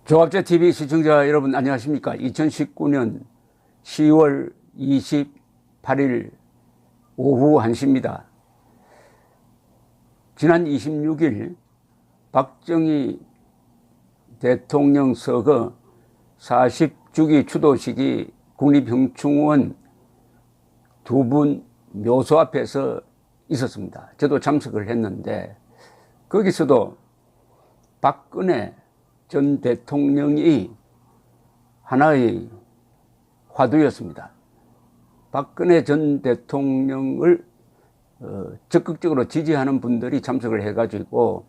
조합제TV 시청자 여러분 안녕하십니까. 2019년 10월 28일 오후 1시입니다. 지난 26일 박정희 대통령 서거 40주기 추도식이 국립형충원 두 분 묘소 앞에서 있었습니다. 저도 참석을 했는데 거기서도 박근혜 전 대통령이 하나의 화두였습니다. 박근혜 전 대통령을 적극적으로 지지하는 분들이 참석을 해가지고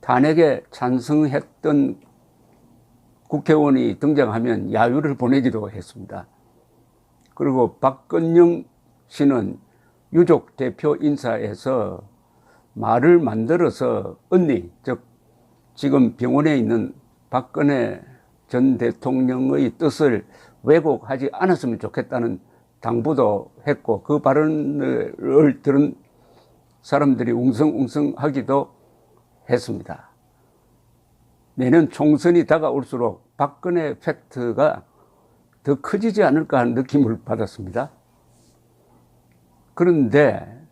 탄핵에 찬성했던 국회의원이 등장하면 야유를 보내기도 했습니다. 그리고 박건영 씨는 유족 대표 인사에서 말을 만들어서 언니, 즉 지금 병원에 있는 박근혜 전 대통령의 뜻을 왜곡하지 않았으면 좋겠다는 당부도 했고, 그 발언을 들은 사람들이 웅성웅성하기도 했습니다. 내년 총선이 다가올수록 박근혜 팩트가 더 커지지 않을까 하는 느낌을 받았습니다. 그런데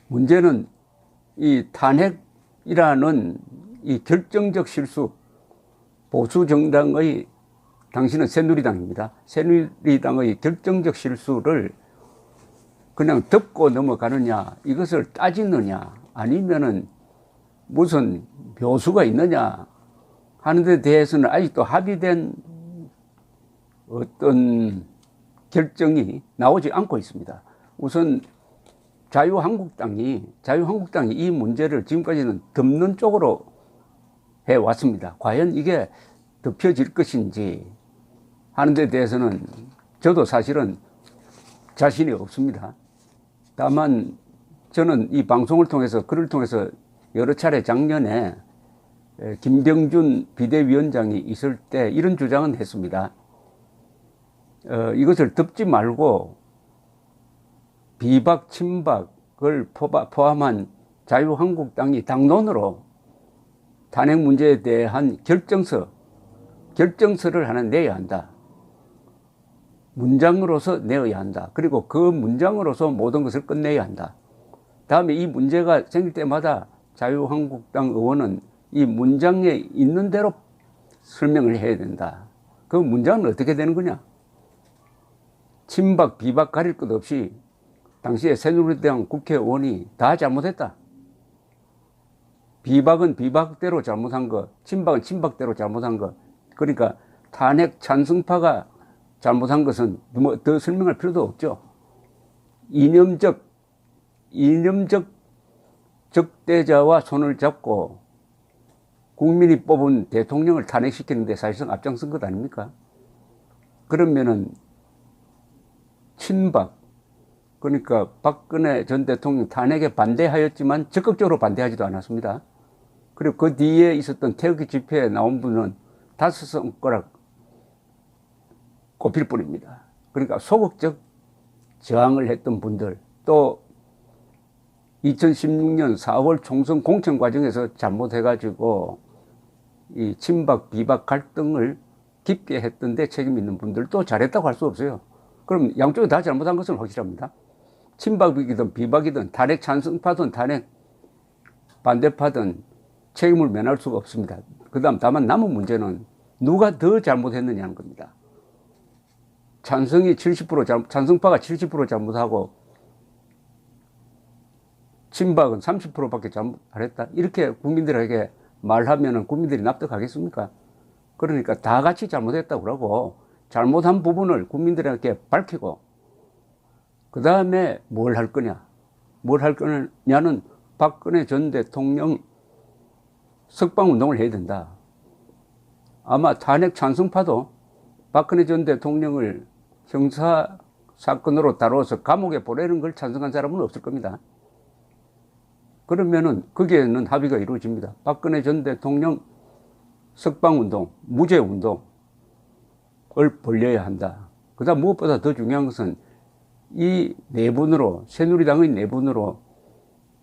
문제는 이 탄핵이라는 이 결정적 실수, 보수 정당의, 당신은 새누리당입니다. 새누리당의 결정적 실수를 그냥 덮고 넘어가느냐, 이것을 따지느냐, 아니면은 무슨 묘수가 있느냐 하는 데 대해서는 아직도 합의된 어떤 결정이 나오지 않고 있습니다. 우선 자유한국당이 이 문제를 지금까지는 덮는 쪽으로 해왔습니다. 과연 이게 덮여질 것인지 하는 데 대해서는 저도 사실은 자신이 없습니다. 다만 저는 이 방송을 통해서, 글을 통해서 여러 차례 작년에 김병준 비대위원장이 있을 때 이런 주장은 했습니다. 이것을 덮지 말고 비박, 친박을 포함한 자유한국당이 당론으로 탄핵 문제에 대한 결정서를 하나 내야 한다. 문장으로서 내어야 한다. 그리고 그 문장으로서 모든 것을 끝내야 한다. 다음에 이 문제가 생길 때마다 자유한국당 의원은 이 문장에 있는 대로 설명을 해야 된다. 그 문장은 어떻게 되는 거냐? 친박, 비박 가릴 것 없이 당시에 새누리당 국회의원이 다 잘못했다. 비박은 비박대로 잘못한 것, 친박은 친박대로 잘못한 것. 그러니까 탄핵 찬성파가 잘못한 것은 뭐 더 설명할 필요도 없죠. 이념적 적대자와 손을 잡고 국민이 뽑은 대통령을 탄핵시키는데 사실상 앞장선 것 아닙니까? 그러면은 친박, 그러니까 박근혜 전 대통령 탄핵에 반대하였지만 적극적으로 반대하지도 않았습니다. 그리고 그 뒤에 있었던 태극기 집회에 나온 분은 5손가락 꼽힐 뿐입니다. 그러니까 소극적 저항을 했던 분들, 또 2016년 4월 총선 공천 과정에서 잘못해가지고 이 친박, 비박 갈등을 깊게 했던 데 책임 있는 분들도 잘했다고 할 수 없어요. 그럼 양쪽이 다 잘못한 것은 확실합니다. 친박이든 비박이든 탄핵 찬성파든 탄핵 반대파든 책임을 면할 수가 없습니다. 다만 남은 문제는 누가 더 잘못했느냐는 겁니다. 찬성파가 70% 잘못하고 친박은 30%밖에 잘못 안 했다. 이렇게 국민들에게 말하면 국민들이 납득하겠습니까? 그러니까 다 같이 잘못했다고 그러고 잘못한 부분을 국민들에게 밝히고 그 다음에 뭘 할 거냐. 뭘 할 거냐는 박근혜 전 대통령 석방운동을 해야 된다. 아마 탄핵 찬성파도 박근혜 전 대통령을 형사 사건으로 다뤄서 감옥에 보내는 걸 찬성한 사람은 없을 겁니다. 그러면은 거기에는 합의가 이루어집니다. 박근혜 전 대통령 석방운동, 무죄운동을 벌려야 한다. 그 다음 무엇보다 더 중요한 것은 이 내분으로, 새누리당의 내분으로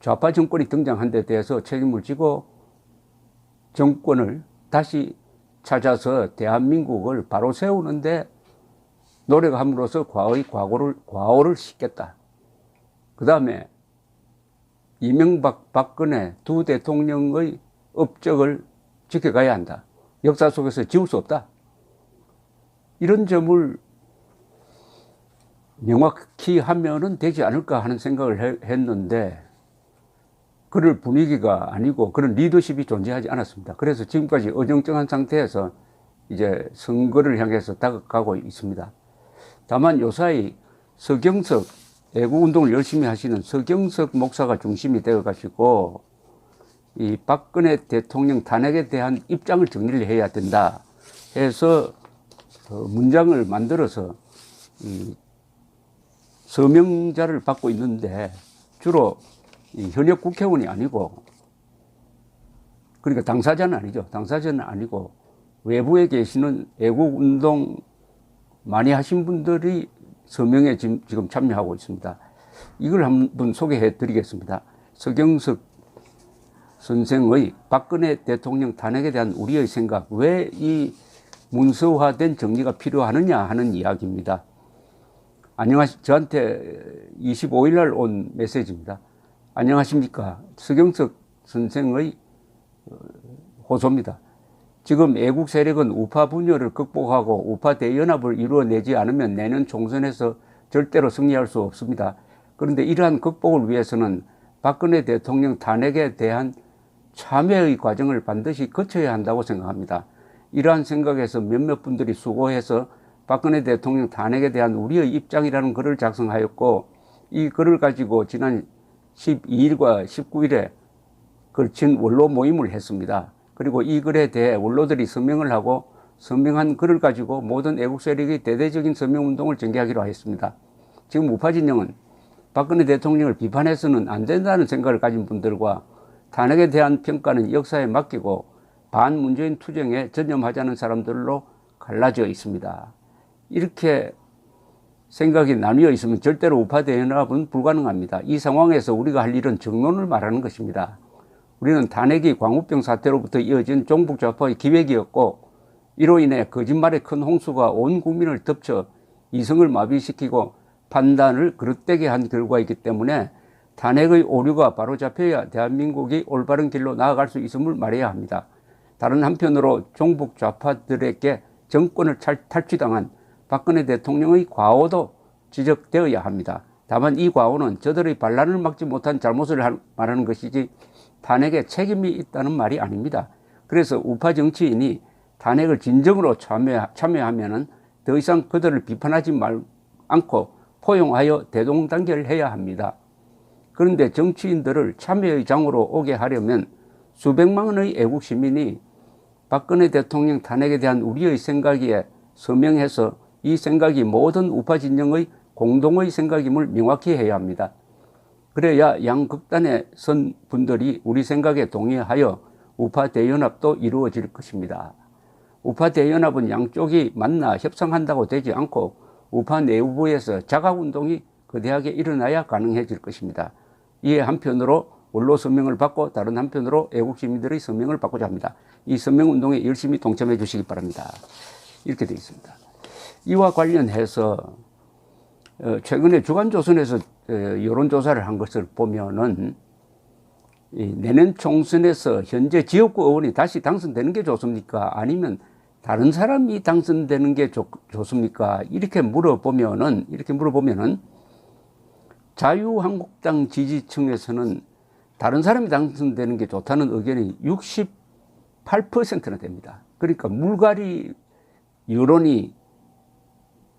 좌파 정권이 등장한 데 대해서 책임을 지고 정권을 다시 찾아서 대한민국을 바로 세우는데 노력함으로써 과오를 씻겠다. 그 다음에 이명박, 박근혜 두 대통령의 업적을 지켜가야 한다. 역사 속에서 지울 수 없다. 이런 점을 명확히 하면은 되지 않을까 하는 생각을 했는데 그럴 분위기가 아니고 그런 리더십이 존재하지 않았습니다. 그래서 지금까지 어정쩡한 상태에서 이제 선거를 향해서 다가가고 있습니다. 다만 요사이 서경석, 애국운동을 열심히 하시는 서경석 목사가 중심이 되어 가지고 이 박근혜 대통령 탄핵에 대한 입장을 정리를 해야 된다 해서 문장을 만들어서 이 서명자를 받고 있는데 주로 현역 국회의원이 아니고 그러니까 당사자는 아니죠. 당사자는 아니고 외부에 계시는 애국운동 많이 하신 분들이 서명에 지금 참여하고 있습니다. 이걸 한번 소개해 드리겠습니다. 서경석 선생의 박근혜 대통령 탄핵에 대한 우리의 생각, 왜 이 문서화된 정리가 필요하느냐 하는 이야기입니다. 저한테 25일 날 온 메시지입니다. 안녕하십니까. 서경석 선생의 호소입니다. 지금 애국 세력은 우파 분열을 극복하고 우파 대연합을 이루어내지 않으면 내년 총선에서 절대로 승리할 수 없습니다. 그런데 이러한 극복을 위해서는 박근혜 대통령 탄핵에 대한 참여의 과정을 반드시 거쳐야 한다고 생각합니다. 이러한 생각에서 몇몇 분들이 수고해서 박근혜 대통령 탄핵에 대한 우리의 입장이라는 글을 작성하였고 이 글을 가지고 지난 12일과 19일에 걸친 원로 모임을 했습니다. 그리고 이 글에 대해 원로들이 서명을 하고 서명한 글을 가지고 모든 애국 세력의 대대적인 서명운동을 전개하기로 하였습니다. 지금 우파 진영은 박근혜 대통령을 비판해서는 안 된다는 생각을 가진 분들과 탄핵에 대한 평가는 역사에 맡기고 반문재인 투쟁에 전념하자는 사람들로 갈라져 있습니다. 이렇게 생각이 나뉘어 있으면 절대로 우파 대연합은 불가능합니다. 이 상황에서 우리가 할 일은 정론을 말하는 것입니다. 우리는 탄핵이 광우병 사태로부터 이어진 종북 좌파의 기획이었고 이로 인해 거짓말의 큰 홍수가 온 국민을 덮쳐 이성을 마비시키고 판단을 그릇되게 한 결과이기 때문에 탄핵의 오류가 바로잡혀야 대한민국이 올바른 길로 나아갈 수 있음을 말해야 합니다. 다른 한편으로 종북 좌파들에게 정권을 탈취당한 박근혜 대통령의 과오도 지적되어야 합니다. 다만 이 과오는 저들의 반란을 막지 못한 잘못을 말하는 것이지 탄핵에 책임이 있다는 말이 아닙니다. 그래서 우파 정치인이 탄핵을 진정으로 참여하면 더 이상 그들을 비판하지 않고 포용하여 대동단결해야 합니다. 그런데 정치인들을 참여의 장으로 오게 하려면 수백만의 애국 시민이 박근혜 대통령 탄핵에 대한 우리의 생각에 서명해서 이 생각이 모든 우파 진영의 공동의 생각임을 명확히 해야 합니다. 그래야 양극단에 선 분들이 우리 생각에 동의하여 우파 대연합도 이루어질 것입니다. 우파 대연합은 양쪽이 만나 협상한다고 되지 않고 우파 내부에서 자각운동이 거대하게 일어나야 가능해질 것입니다. 이에 한편으로 원로 서명을 받고 다른 한편으로 애국 시민들의 서명을 받고자 합니다. 이 서명운동에 열심히 동참해 주시기 바랍니다. 이렇게 되어 있습니다. 이와 관련해서 최근에 주간조선에서 여론조사를 한 것을 보면은 내년 총선에서 현재 지역구 의원이 다시 당선되는 게 좋습니까? 아니면 다른 사람이 당선되는 게 좋습니까? 이렇게 물어보면은 자유한국당 지지층에서는 다른 사람이 당선되는 게 좋다는 의견이 68%나 됩니다. 그러니까 물갈이 여론이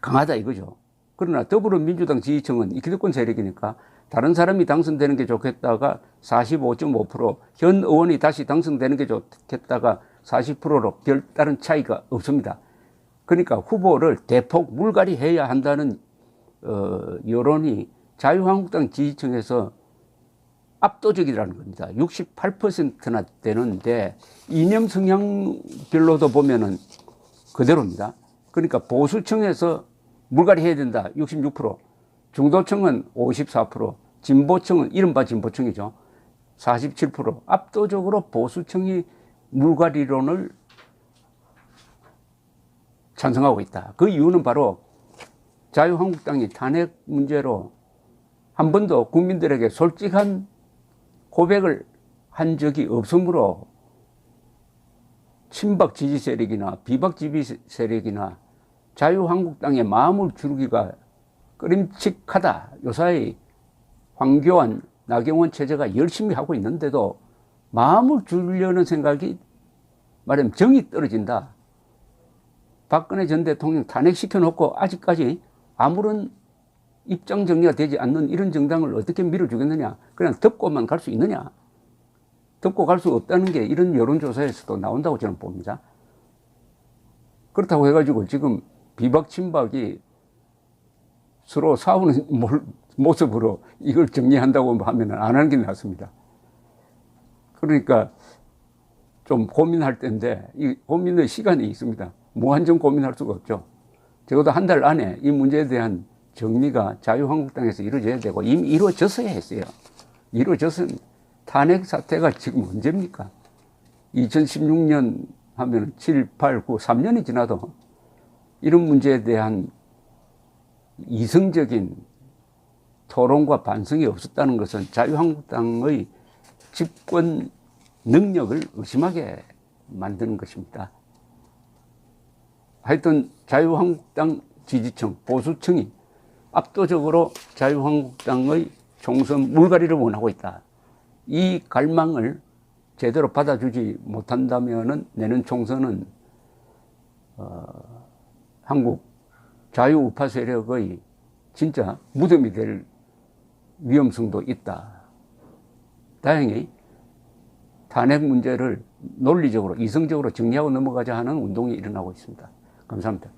강하다 이거죠. 그러나 더불어민주당 지지층은 이 기득권 세력이니까 다른 사람이 당선되는 게 좋겠다가 45.5%, 현 의원이 다시 당선되는 게 좋겠다가 40%로 별다른 차이가 없습니다. 그러니까 후보를 대폭 물갈이해야 한다는 여론이 자유한국당 지지층에서 압도적이라는 겁니다. 68%나 되는데 이념 성향별로도 보면은 그대로입니다. 그러니까 보수층에서 물갈이해야 된다 66%, 중도층은 54%, 진보층은 이른바 진보층이죠 47%, 압도적으로 보수층이 물갈이론을 찬성하고 있다. 그 이유는 바로 자유한국당이 탄핵 문제로 한 번도 국민들에게 솔직한 고백을 한 적이 없으므로 친박 지지 세력이나 비박 지지 세력이나 자유한국당의 마음을 주르기가 꺼림칙하다. 요사이 황교안, 나경원 체제가 열심히 하고 있는데도 마음을 주려는 생각이 말하면 정이 떨어진다. 박근혜 전 대통령 탄핵시켜놓고 아직까지 아무런 입장 정리가 되지 않는 이런 정당을 어떻게 밀어주겠느냐. 그냥 덮고만 갈 수 있느냐. 덮고 갈 수 없다는 게 이런 여론조사에서도 나온다고 저는 봅니다. 그렇다고 해가지고 지금 비박 친박이 서로 싸우는 모습으로 이걸 정리한다고 하면 안 하는 게 낫습니다. 그러니까 좀 고민할 때인데 이 고민의 시간이 있습니다. 무한정 고민할 수가 없죠. 적어도 한 달 안에 이 문제에 대한 정리가 자유한국당에서 이루어져야 되고 이미 이루어졌어야 했어요. 이루어졌은 탄핵 사태가 지금 언제입니까? 2016년 하면 7, 8, 9, 3년이 지나도 이런 문제에 대한 이성적인 토론과 반성이 없었다는 것은 자유한국당의 집권 능력을 의심하게 만드는 것입니다. 하여튼 자유한국당 지지층, 보수층이 압도적으로 자유한국당의 총선 물갈이를 원하고 있다. 이 갈망을 제대로 받아주지 못한다면 내년 총선은 한국 자유우파 세력의 진짜 무덤이 될 위험성도 있다. 다행히 탄핵 문제를 논리적으로 이성적으로 정리하고 넘어가자 하는 운동이 일어나고 있습니다. 감사합니다.